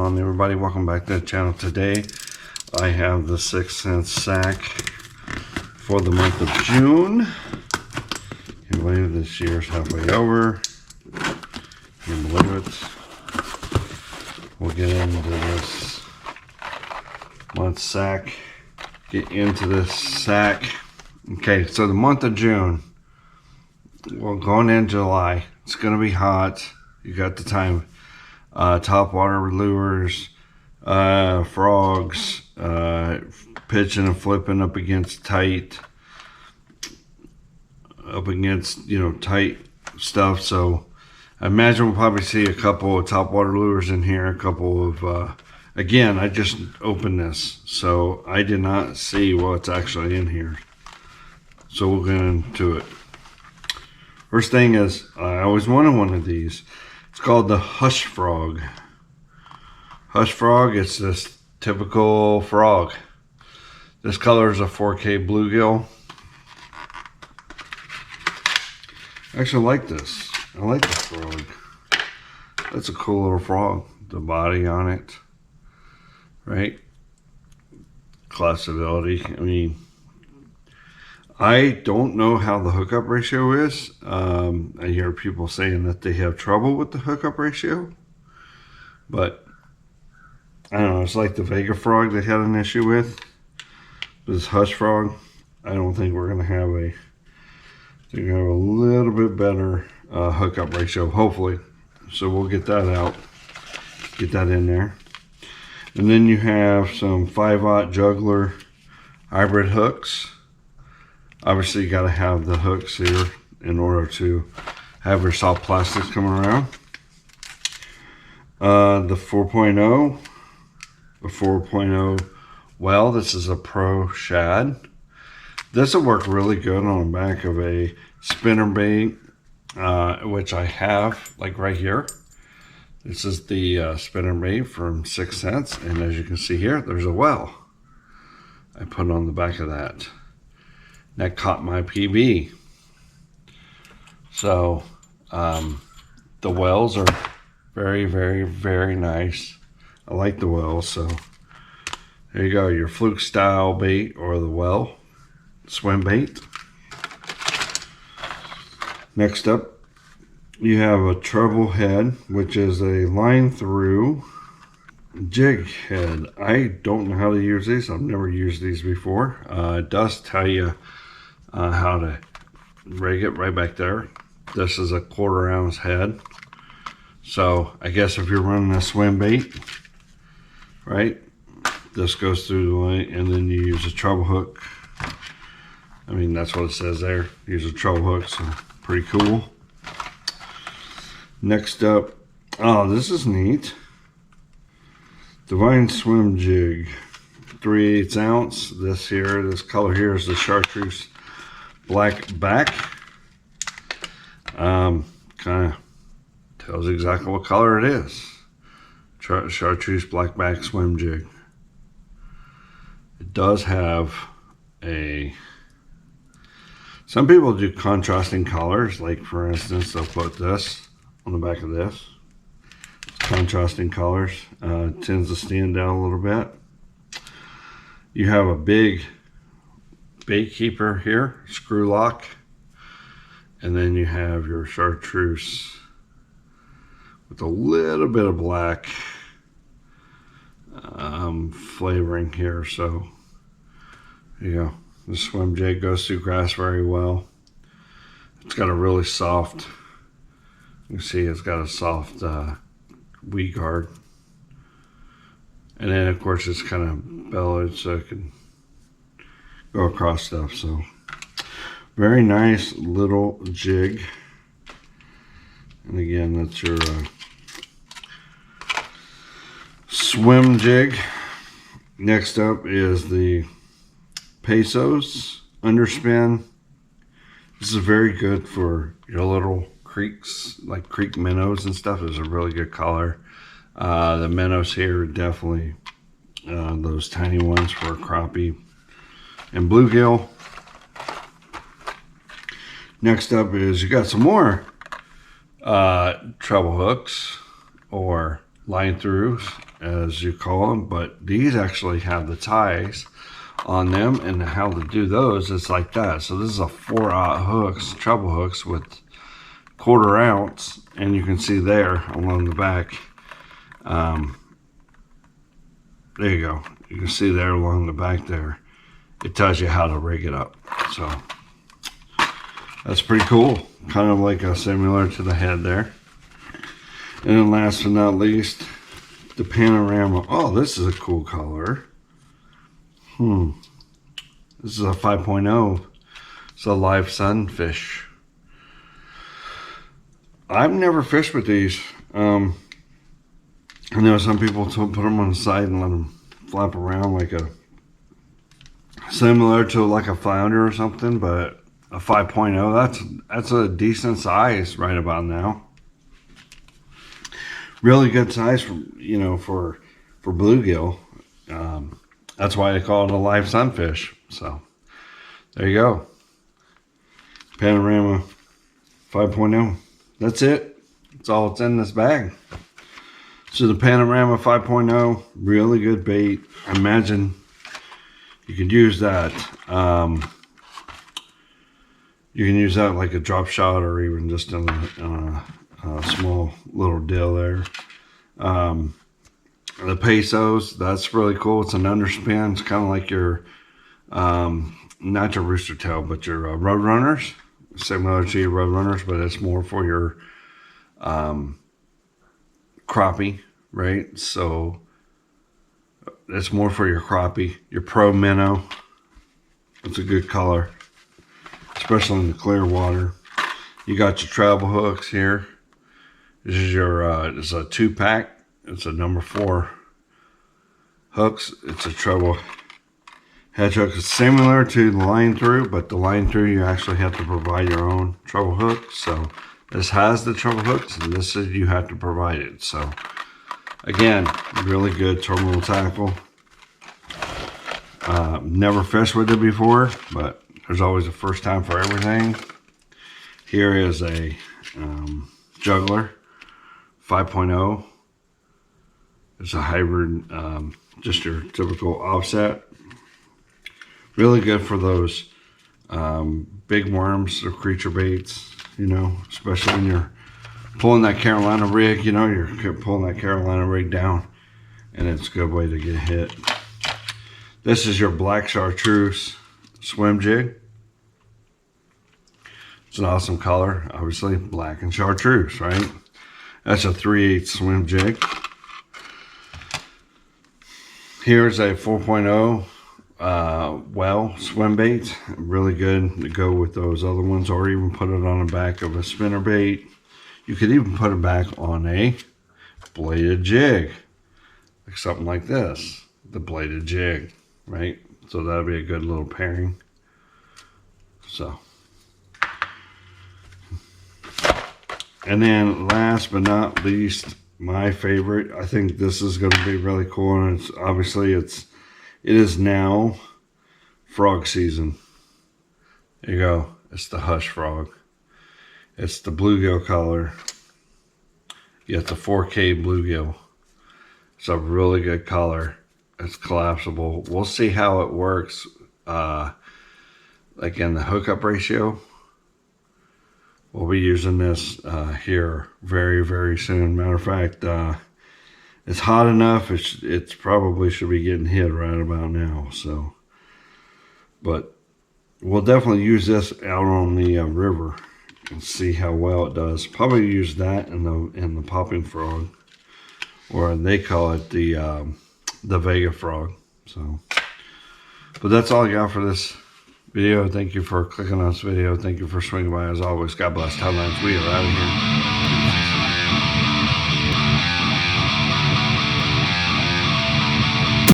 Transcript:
on, everybody? Welcome back to the channel. Today I have the 6 cent sack for the month of June. Can't believe this year's halfway over. Can't believe it. We'll get into this month's sack. Get into this sack. Okay, so the month of June. Well, going in July, it's going to be hot. You got the time. Top water lures, frogs, pitching and flipping up against tight stuff. So I imagine we'll probably see a couple of top water lures in here, a couple of, again, I just opened this, so I did not see what's actually in here. So we'll get into it. First thing is, I always wanted one of these. It's called the Hush Frog. Hush Frog, it's this typical frog. This color is a 4K bluegill. I actually like this. I like this frog. That's a cool little frog. The body on it, right? Collapsibility. I mean, I don't know how the hookup ratio is. I hear people saying that they have trouble with the hookup ratio, but I don't know. It's like the Vega frog they had an issue with. This Hush Frog, I don't think we're gonna have a. I think we have a little bit better hookup ratio, hopefully. So we'll get that out, get that in there, and then you have some 5/0 juggler hybrid hooks. Obviously, you got to have the hooks here in order to have your soft plastics coming around. The 4.0, the 4.0 well, this is a Pro Shad. This will work really good on the back of a spinner bait, which I have, like right here. This is the spinner bait from 6 cents, and as you can see here, there's a well. I put on the back of that. That caught my PB. So the wells are very, very, very nice. I like the wells. So there you go, your fluke style bait or the well swim bait. Next up, you have a treble head, which is a line through jig head. I don't know how to use these. I've never used these before. It does tell you how to rig it right back there. This is a 1/4 ounce head. So I guess if you're running a swim bait, right, this goes through the line, and then you use a treble hook. I mean, that's what it says there. Use a treble hook, so pretty cool. Next up, oh, this is neat. Divine Swim Jig, 3/8 ounce. This color here is the chartreuse black back. Kind of tells exactly what color it is. Chartreuse black back swim jig. It does have some people do contrasting colors, like for instance, they'll put this on the back of this. Contrasting colors, tends to stand out a little bit. You have a big bait keeper here, screw lock, and then you have your chartreuse with a little bit of black flavoring here. So there you go. The swim jig goes through grass very well. It's got a really soft, you can see it's got a soft weed guard, and then of course it's kind of bellowed so it can go across stuff. So very nice little jig. And again, that's your swim jig. Next up is the Pesos underspin. This is very good for your little creeks, like creek minnows and stuff. Is a really good color. The minnows here are definitely those tiny ones for crappie and bluegill. Next up is you got some more treble hooks or line throughs, as you call them, but these actually have the ties on them, and how to do those is like that. So this is a 4/0 hooks, treble hooks with 1/4 ounce, and you can see there along the back. There you go. You can see there along the back there. It tells you how to rig it up. So that's pretty cool. Kind of like similar to the head there. And then last but not least, the panorama. Oh, this is a cool color. This is a 5.0. It's a live sunfish. I've never fished with these. I know some people put them on the side and let them flap around like similar to like a flounder or something, but a 5.0, that's a decent size right about now. Really good size for bluegill. That's why they call it a live sunfish. So there you go. Panorama 5.0. That's it. That's all that's in this bag. So the Panorama 5.0, really good bait. I imagine you could use that. You can use that like a drop shot, or even just in a small little deal there. The pesos, that's really cool. It's an underspin. It's kind of like your, not your rooster tail, but your road runners. Similar to your road runners, but it's more for your crappie, right? So it's more for your crappie, your pro minnow. It's a good color, especially in the clear water. You got your travel hooks here. This is your it's a 2-pack. It's a number 4 hooks. It's a treble hedge hook. It's similar to the line through, but the line through you actually have to provide your own treble hook. So this has the treble hooks, and this is you have to provide it. So again, really good terminal tackle. Never fished with it before, but there's always a first time for everything. Here is a juggler 5.0. It's a hybrid, just your typical offset. Really good for those big worms or creature baits, especially when you're pulling that Carolina rig, you're pulling that Carolina rig down, and it's a good way to get hit. This is your black chartreuse swim jig. It's an awesome color, obviously, black and chartreuse, right? That's a 3/8 swim jig. Here's a 4.0 well swim bait. Really good to go with those other ones, or even put it on the back of a spinner bait. You could even put it back on a bladed jig, like something like this, the bladed jig, right? So that'd be a good little pairing. So, and then last but not least, my favorite. I think this is going to be really cool, and it's obviously it is now frog season. There you go. It's the Hush frog. It's the bluegill color. Yeah, it's a 4K bluegill. It's a really good color. It's collapsible. We'll see how it works, like in the hookup ratio. We'll be using this here very, very soon. Matter of fact, it's hot enough. It's probably should be getting hit right about now. So, but we'll definitely use this out on the river and see how well it does. Probably use that in the popping frog, or they call it the Vega frog. So, but that's all I got for this video. Thank you for clicking on this video. Thank you for swinging by as always. God bless. Timelines. We are out of here.